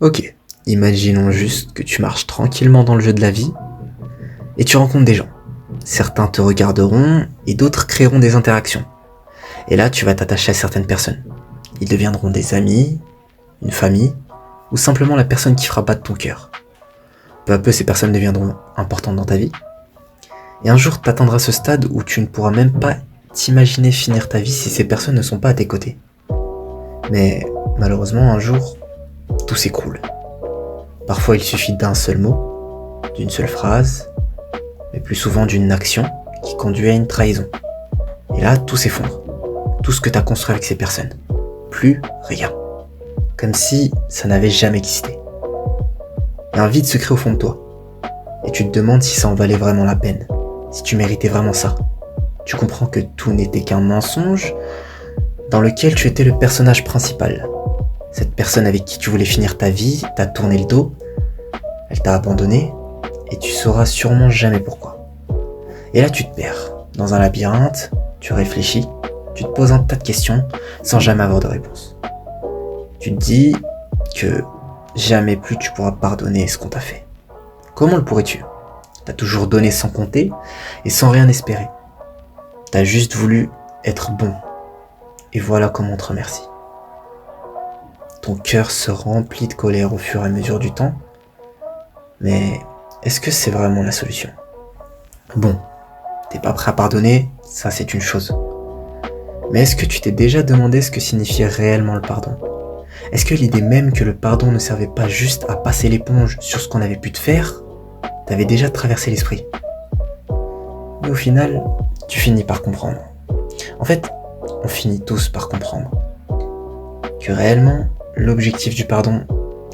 Ok, imaginons juste que tu marches tranquillement dans le jeu de la vie et tu rencontres des gens. Certains te regarderont et d'autres créeront des interactions. Et là, tu vas t'attacher à certaines personnes. Ils deviendront des amis, une famille ou simplement la personne qui fera battre ton cœur. Peu à peu, ces personnes deviendront importantes dans ta vie. Et un jour, t'atteindras ce stade où tu ne pourras même pas t'imaginer finir ta vie si ces personnes ne sont pas à tes côtés. Mais malheureusement, un jour, tout s'écroule. Parfois, il suffit d'un seul mot, d'une seule phrase, mais plus souvent d'une action qui conduit à une trahison. Et là, tout s'effondre. Tout ce que t'as construit avec ces personnes. Plus rien. Comme si ça n'avait jamais existé. Et un vide se crée au fond de toi. Et tu te demandes si ça en valait vraiment la peine. Si tu méritais vraiment ça. Tu comprends que tout n'était qu'un mensonge dans lequel tu étais le personnage principal. Cette personne avec qui tu voulais finir ta vie t'a tourné le dos, elle t'a abandonné, et tu sauras sûrement jamais pourquoi. Et là tu te perds, dans un labyrinthe, tu réfléchis, tu te poses un tas de questions sans jamais avoir de réponse. Tu te dis que jamais plus tu pourras pardonner ce qu'on t'a fait. Comment le pourrais-tu ? T'as toujours donné sans compter et sans rien espérer. T'as juste voulu être bon. Et voilà comment on te remercie. Ton cœur se remplit de colère au fur et à mesure du temps. Mais est-ce que c'est vraiment la solution ? Bon, t'es pas prêt à pardonner, ça c'est une chose. Mais est-ce que tu t'es déjà demandé ce que signifiait réellement le pardon ? Est-ce que l'idée même que le pardon ne servait pas juste à passer l'éponge sur ce qu'on avait pu te faire, t'avait déjà traversé l'esprit ? Mais au final, tu finis par comprendre. En fait, on finit tous par comprendre que réellement, l'objectif du pardon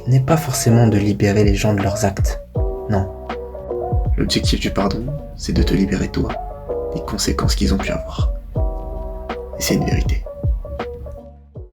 n'est pas forcément de libérer les gens de leurs actes. Non. L'objectif du pardon, c'est de te libérer toi des conséquences qu'ils ont pu avoir. Et c'est une vérité.